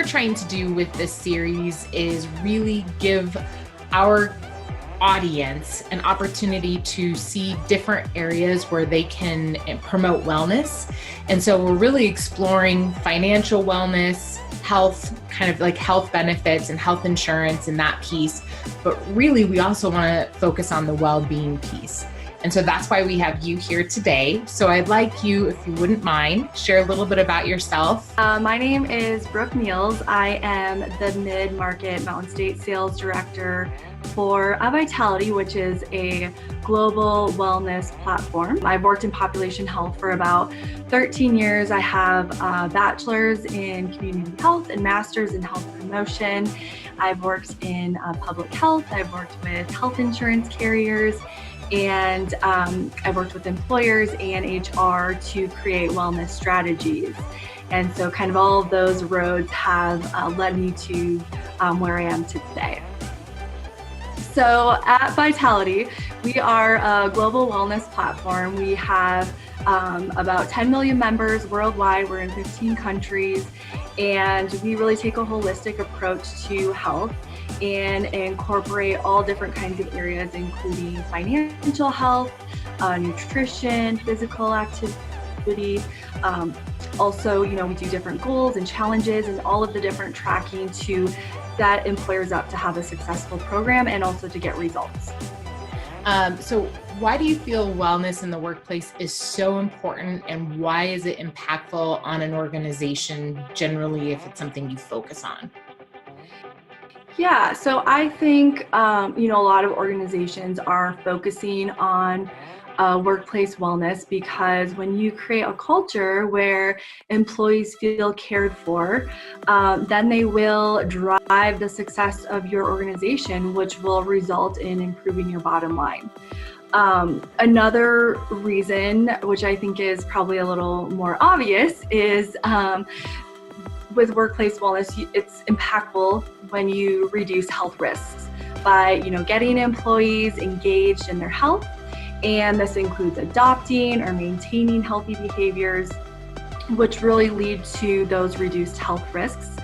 trying to do with this series is really give our audience an opportunity to see different areas where they can promote wellness. And so we're really exploring financial wellness, health, kind of like health benefits and health insurance and that piece. But really, we also want to focus on the well-being piece. And so that's why we have you here today. So I'd like you, if you wouldn't mind, share a little bit about yourself. My name is Brooke Neels. I am the Mid-Market Mountain State Sales Director for Vitality, which is a global wellness platform. I've worked in population health for about 13 years. I have a bachelor's in community health and master's in health promotion. I've worked in public health. I've worked with health insurance carriers, and I've worked with employers and HR to create wellness strategies. And so kind of all of those roads have led me to where I am today. So at Vitality, we are a global wellness platform. We have about 10 million members worldwide. We're in 15 countries, and we really take a holistic approach to health and incorporate all different kinds of areas, including financial health, nutrition, physical activity. Also, we do different goals and challenges and all of the different tracking to set employers up to have a successful program and also to get results. So why do you feel wellness in the workplace is so important, and why is it impactful on an organization generally if it's something you focus on? Yeah, so I think, a lot of organizations are focusing on workplace wellness because when you create a culture where employees feel cared for, then they will drive the success of your organization, which will result in improving your bottom line. Another reason, which I think is probably a little more obvious, is with workplace wellness, it's impactful when you reduce health risks by, getting employees engaged in their health. And this includes adopting or maintaining healthy behaviors, which really lead to those reduced health risks.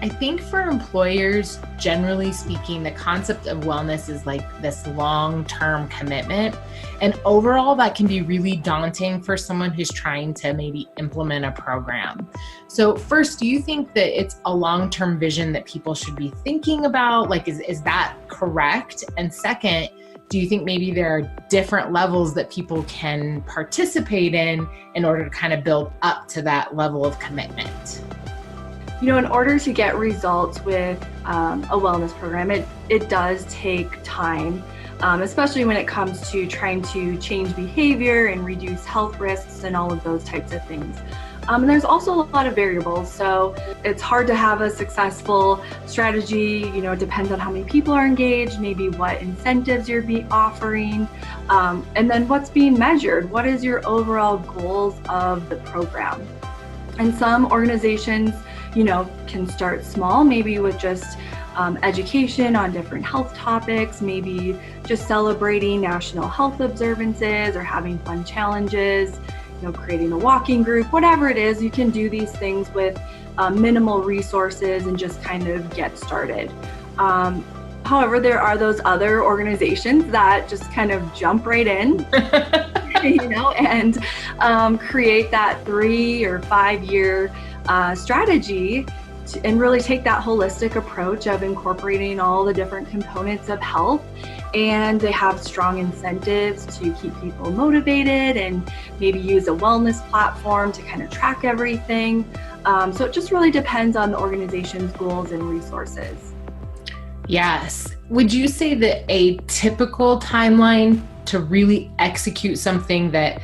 I think for employers, generally speaking, the concept of wellness is like this long-term commitment. And overall, that can be really daunting for someone who's trying to maybe implement a program. So first, do you think that it's a long-term vision that people should be thinking about? Like, is that correct? And second, do you think maybe there are different levels that people can participate in order to kind of build up to that level of commitment? In order to get results with a wellness program, it does take time, especially when it comes to trying to change behavior and reduce health risks and all of those types of things. And there's also a lot of variables, so it's hard to have a successful strategy. It depends on how many people are engaged, maybe what incentives you're offering, and then what's being measured. What is your overall goals of the program? And some organizations, can start small, maybe with just education on different health topics, maybe just celebrating national health observances or having fun challenges, creating a walking group, whatever it is. You can do these things with minimal resources and just kind of get started. However, there are those other organizations that just kind of jump right in, and create that 3 or 5 year strategy and really take that holistic approach of incorporating all the different components of health. And they have strong incentives to keep people motivated and maybe use a wellness platform to kind of track everything. So it just really depends on the organization's goals and resources. Yes. Would you say that a typical timeline to really execute something that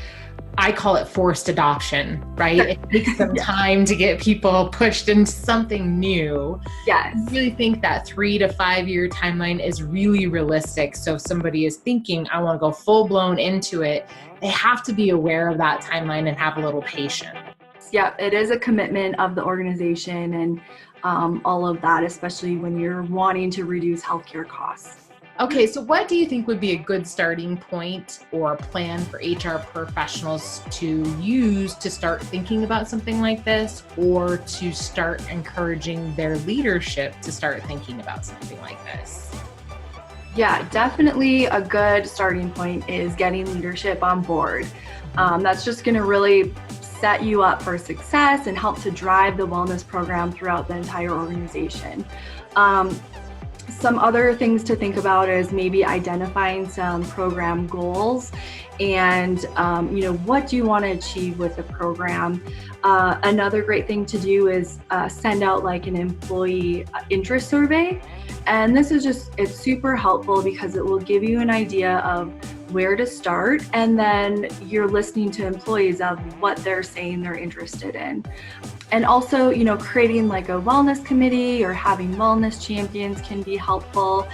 I call it forced adoption, right? It takes some time to get people pushed into something new. Yes. I really think that 3 to 5 year timeline is really realistic. So if somebody is thinking, I want to go full blown into it, they have to be aware of that timeline and have a little patience. Yeah, it is a commitment of the organization and all of that, especially when you're wanting to reduce healthcare costs. Okay, so what do you think would be a good starting point or plan for HR professionals to use to start thinking about something like this, or to start encouraging their leadership to start thinking about something like this? Yeah, definitely a good starting point is getting leadership on board. That's just going to really set you up for success and help to drive the wellness program throughout the entire organization. Some other things to think about is maybe identifying some program goals and what do you want to achieve with the program. Another great thing to do is send out like an employee interest survey, and this is it's super helpful because it will give you an idea of where to start, and then you're listening to employees of what they're saying they're interested in. And also, creating like a wellness committee or having wellness champions can be helpful.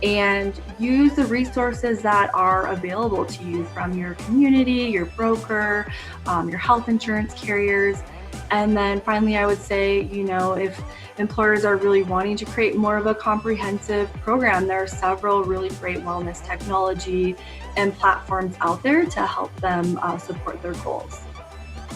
And use the resources that are available to you from your community, your broker, your health insurance carriers. And then finally, I would say, if employers are really wanting to create more of a comprehensive program, there are several really great wellness technology and platforms out there to help them support their goals.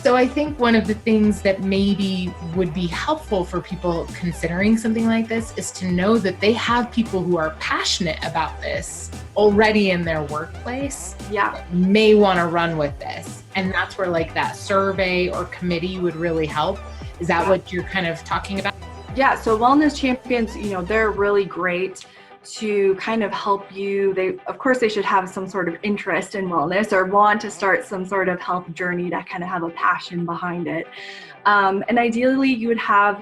So I think one of the things that maybe would be helpful for people considering something like this is to know that they have people who are passionate about this already in their workplace. Yeah, may want to run with this. And that's where like that survey or committee would really help. Is that what you're kind of talking about? Yeah, so wellness champions, they're really great to kind of help you. Of course, they should have some sort of interest in wellness or want to start some sort of health journey to kind of have a passion behind it. And ideally, you would have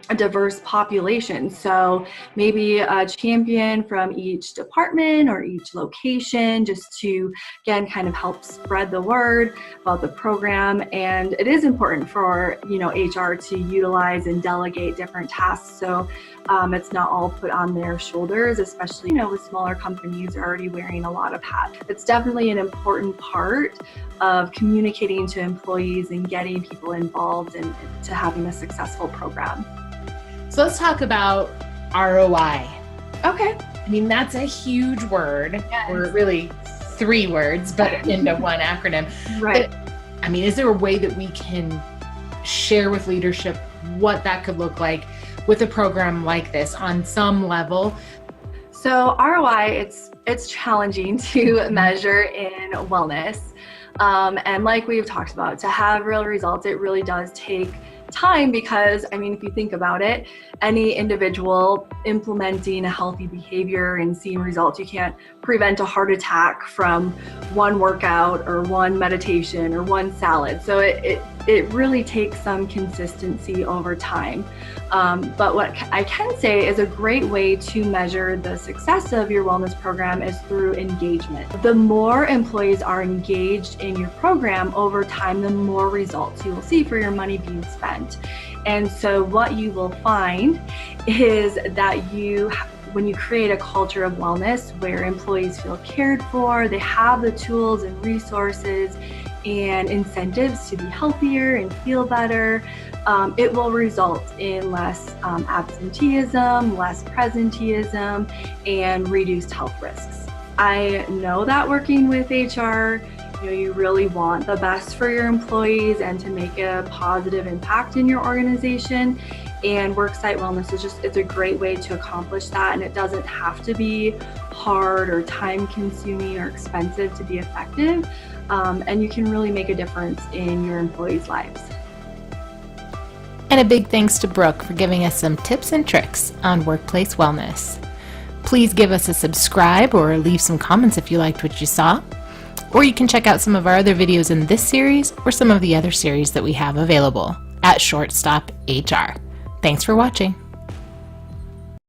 a diverse population. So maybe a champion from each department or each location, just to, again, kind of help spread the word about the program. And it is important for, HR to utilize and delegate different tasks. So it's not all put on their shoulders, especially, with smaller companies are already wearing a lot of hats. It's definitely an important part of communicating to employees and getting people involved and to having a successful program. So let's talk about ROI. Okay. I mean, that's a huge word, Yes. or really 3 words, but into one acronym. Right. But, I mean, is there a way that we can share with leadership what that could look like with a program like this on some level? So ROI, it's challenging to measure in wellness. And like we've talked about, to have real results, it really does take time because, if you think about it, any individual implementing a healthy behavior and seeing results, you can't prevent a heart attack from one workout or one meditation or one salad. So it really takes some consistency over time. But what I can say is a great way to measure the success of your wellness program is through engagement. The more employees are engaged in your program over time, the more results you will see for your money being spent. And so what you will find is that when you create a culture of wellness where employees feel cared for, they have the tools and resources and incentives to be healthier and feel better, it will result in less absenteeism, less presenteeism, and reduced health risks. I know that working with HR, you really want the best for your employees and to make a positive impact in your organization. And worksite wellness it's a great way to accomplish that. And it doesn't have to be hard or time consuming or expensive to be effective. And you can really make a difference in your employees' lives. And a big thanks to Brooke for giving us some tips and tricks on workplace wellness. Please give us a subscribe or leave some comments if you liked what you saw. Or you can check out some of our other videos in this series or some of the other series that we have available at Shortstop HR. Thanks for watching.